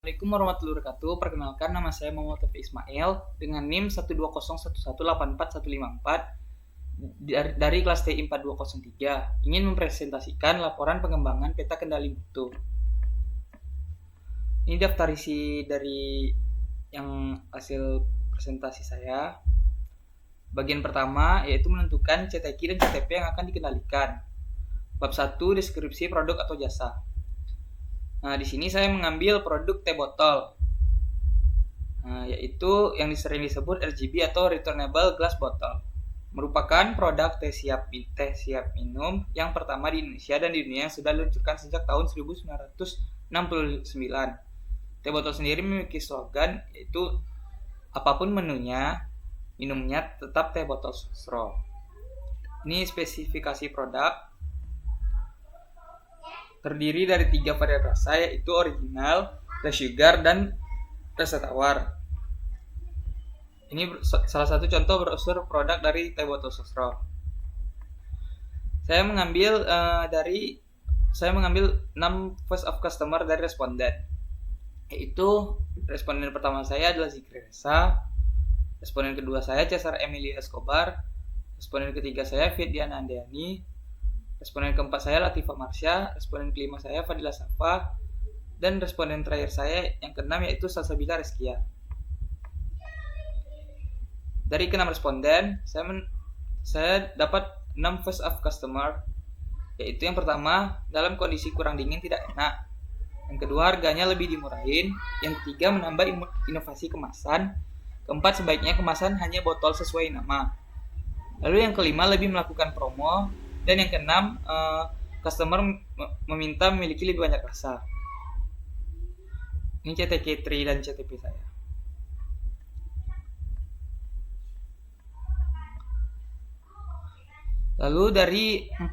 Assalamualaikum warahmatullahi wabarakatuh. Perkenalkan, nama saya Muhammad Taufik Ismail dengan NIM 120111844 dari kelas TI 4203. Ingin mempresentasikan laporan pengembangan peta kendali mutu. Ini daftar isi dari yang hasil presentasi saya. Bagian pertama yaitu menentukan CTQ dan CTP yang akan dikendalikan. Bab 1, deskripsi produk atau jasa. Nah, di sini saya mengambil produk teh botol, yaitu yang sering disebut RGB atau Returnable Glass Bottle. Merupakan produk teh siap minum yang pertama di Indonesia dan di dunia yang sudah diluncurkan sejak tahun 1969. Teh botol sendiri memiliki slogan yaitu apapun menunya, minumnya tetap teh botol straw. Ini spesifikasi produk. Terdiri dari 3 varian rasa, yaitu original, less sugar, dan rasa tawar. Ini salah satu contoh brosur produk dari teh botol straw. Saya mengambil 6 voice of customer dari responden. Yaitu responden pertama saya adalah Zikri Reza, responden kedua saya Cesar Emilio Escobar, responden ketiga saya Fidiana Andeani, responden keempat saya Latifa Marsha, responden kelima saya Fadila Safa, dan responden terakhir saya yang keenam yaitu Salsabila Rizkia. Dari keenam responden, saya dapat 6 voice of customer, yaitu yang pertama, dalam kondisi kurang dingin tidak enak. Yang kedua, harganya lebih dimurahin. Yang ketiga, menambah inovasi kemasan. Keempat, sebaiknya kemasan hanya botol sesuai nama. Lalu yang kelima, lebih melakukan promo. Dan yang keenam, customer meminta memiliki lebih banyak rasa. Ini CTK3 dan CTP saya. Lalu dari 4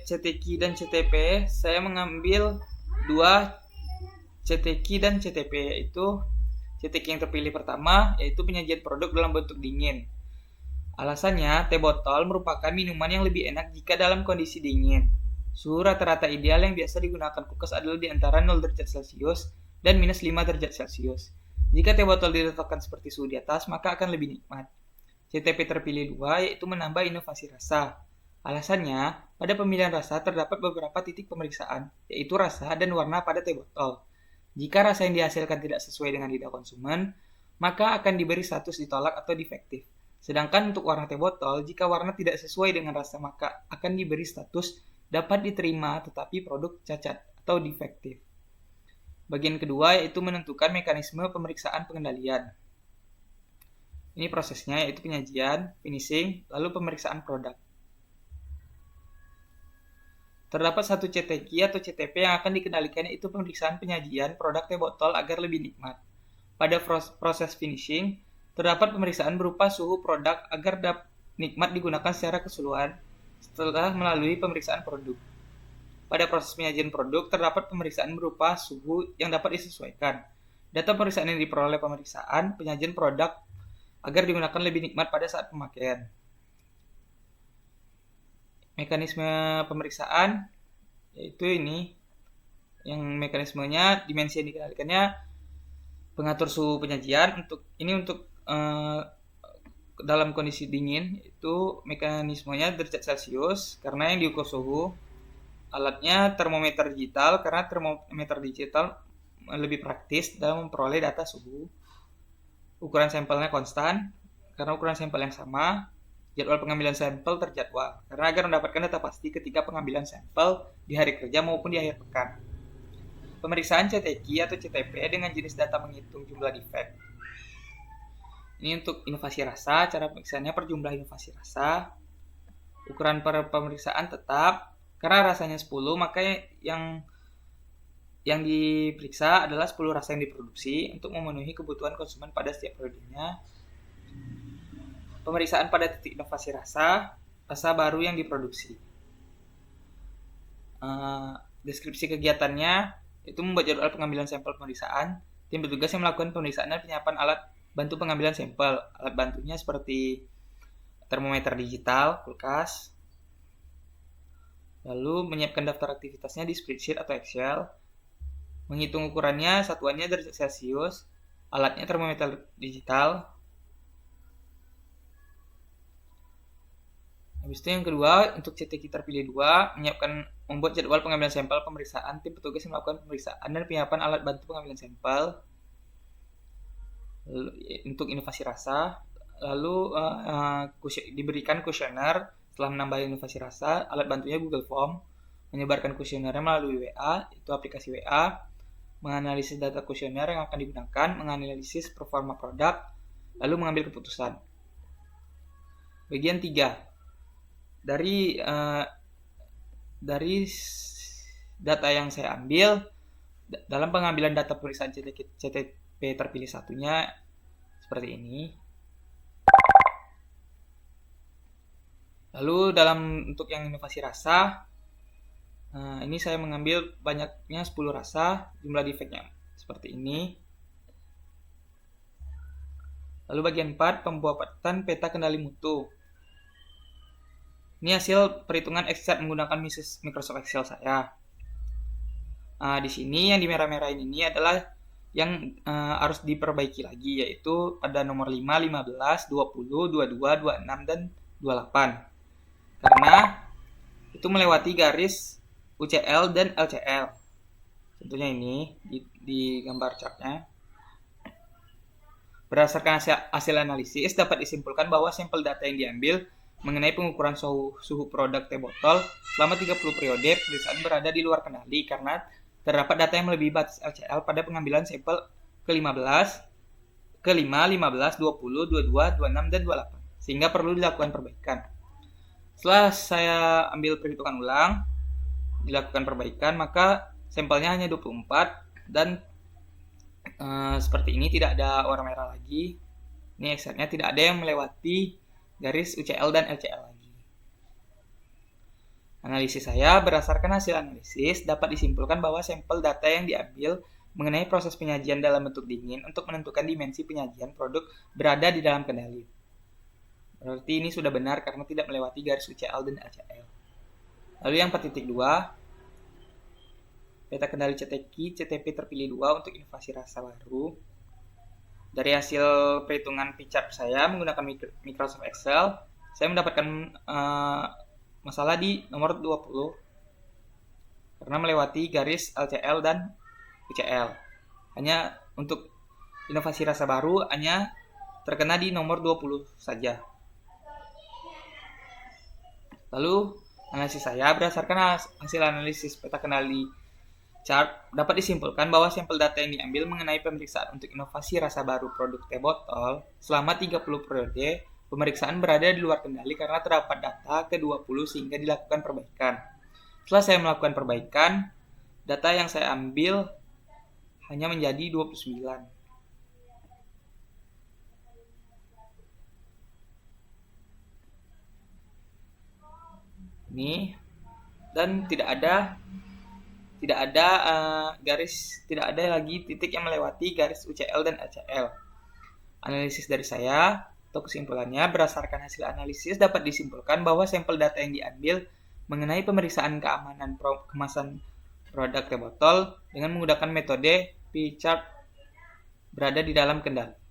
CTQ dan CTP, saya mengambil 2 CTQ dan CTP, yaitu CTQ yang terpilih pertama, yaitu penyajian produk dalam bentuk dingin. Alasannya, teh botol merupakan minuman yang lebih enak jika dalam kondisi dingin. Suhu rata-rata ideal yang biasa digunakan kulkas adalah di antara 0 derajat Celcius dan minus 5 derajat Celcius. Jika teh botol diletakkan seperti suhu di atas, maka akan lebih nikmat. CTP terpilih 2, yaitu menambah inovasi rasa. Alasannya, pada pemilihan rasa terdapat beberapa titik pemeriksaan, yaitu rasa dan warna pada teh botol. Jika rasa yang dihasilkan tidak sesuai dengan lidah konsumen, maka akan diberi status ditolak atau defektif. Sedangkan untuk warna teh botol, jika warna tidak sesuai dengan rasa, maka akan diberi status dapat diterima tetapi produk cacat atau defektif. Bagian kedua yaitu menentukan mekanisme pemeriksaan pengendalian. Ini prosesnya yaitu penyajian, finishing, lalu pemeriksaan produk. Terdapat satu CTQ atau CTP yang akan dikendalikan, yaitu pemeriksaan penyajian produk teh botol agar lebih nikmat. Pada proses finishing, terdapat pemeriksaan berupa suhu produk agar nikmat digunakan secara keseluruhan setelah melalui pemeriksaan produk. Pada proses penyajian produk, terdapat pemeriksaan berupa suhu yang dapat disesuaikan. Data pemeriksaan yang diperoleh pemeriksaan penyajian produk agar digunakan lebih nikmat pada saat pemakaian. Mekanisme pemeriksaan yaitu ini, yang mekanismenya dimensi yang dikendalikannya pengatur suhu penyajian untuk dalam kondisi dingin, itu mekanismenya derajat Celcius karena yang diukur suhu. Alatnya termometer digital karena termometer digital lebih praktis dalam memperoleh data suhu. Ukuran sampelnya konstan karena ukuran sampel yang sama. Jadwal pengambilan sampel terjadwal karena agar mendapatkan data pasti ketika pengambilan sampel di hari kerja maupun di akhir pekan. Pemeriksaan CTQ atau CTP dengan jenis data menghitung jumlah defect. Ini untuk inovasi rasa, cara pemeriksaannya per jumlah inovasi rasa. Ukuran per pemeriksaan tetap, karena rasanya 10, maka yang diperiksa adalah 10 rasa yang diproduksi untuk memenuhi kebutuhan konsumen pada setiap produknya. Pemeriksaan pada titik inovasi rasa baru yang diproduksi. Deskripsi kegiatannya itu membuat jadwal pengambilan sampel pemeriksaan. Tim petugas yang melakukan pemeriksaan dan penyiapan alat bantu pengambilan sampel. Alat bantunya seperti termometer digital, kulkas. Lalu menyiapkan daftar aktivitasnya di spreadsheet atau Excel. Menghitung ukurannya, satuannya derajat Celcius. Alatnya termometer digital. Habis itu yang kedua, untuk CTQ terpilih 2, membuat jadwal pengambilan sampel pemeriksaan tim petugas yang melakukan pemeriksaan dan penyiapan alat bantu pengambilan sampel. Lalu, untuk inovasi rasa, lalu diberikan kuesioner. Setelah menambah inovasi rasa, alat bantunya Google Form, menyebarkan kuesionernya melalui WA, itu aplikasi WA, menganalisis data kuesioner yang akan digunakan, menganalisis performa produk, lalu mengambil keputusan. Bagian 3. Dari data yang saya ambil dalam pengambilan data pemeriksaan CTP terpilih satunya seperti ini. Lalu untuk yang inovasi rasa, ini saya mengambil banyaknya 10 rasa, jumlah defeknya seperti ini. Lalu bagian 4, pembuatan peta kendali mutu. Ini hasil perhitungan Excel menggunakan Microsoft Excel saya. Di sini yang di merah-merahin ini adalah yang harus diperbaiki lagi, yaitu pada nomor 5, 15, 20, 22, 26, dan 28. Karena itu melewati garis UCL dan LCL. Tentunya ini di gambar chartnya. Berdasarkan hasil analisis, dapat disimpulkan bahwa sampel data yang diambil mengenai pengukuran suhu produk teh botol selama 30 periode pemeriksaan berada di luar kendali karena terdapat data yang melebihi batas LCL pada pengambilan sampel ke-5, 15, 20, 22, 26, dan 28, sehingga perlu dilakukan perbaikan. Setelah saya ambil perhitungan ulang, dilakukan perbaikan, maka sampelnya hanya 24 dan seperti ini, tidak ada warna merah lagi. Ini Excel-nya tidak ada yang melewati garis UCL dan LCL lagi. Analisis saya, berdasarkan hasil analisis dapat disimpulkan bahwa sampel data yang diambil mengenai proses penyajian dalam bentuk dingin untuk menentukan dimensi penyajian produk berada di dalam kendali. Berarti ini sudah benar karena tidak melewati garis UCL dan LCL. Lalu yang 4.2, peta kendali CTP terpilih 2 untuk inovasi rasa baru. Dari hasil perhitungan P-chart saya menggunakan Microsoft Excel, saya mendapatkan masalah di nomor 20 karena melewati garis LCL dan UCL. Hanya untuk inovasi rasa baru hanya terkena di nomor 20 saja. Lalu analisis saya, berdasarkan hasil analisis peta kendali chart, dapat disimpulkan bahwa sampel data yang diambil mengenai pemeriksaan untuk inovasi rasa baru produk teh botol selama 30 periode pemeriksaan berada di luar kendali karena terdapat data ke-20 sehingga dilakukan perbaikan. Setelah saya melakukan perbaikan, data yang saya ambil hanya menjadi 29. Ini, dan tidak ada lagi titik yang melewati garis UCL dan LCL. Analisis dari saya atau kesimpulannya, berdasarkan hasil analisis dapat disimpulkan bahwa sampel data yang diambil mengenai pemeriksaan keamanan kemasan produk teh botol dengan menggunakan metode P-chart berada di dalam kendali.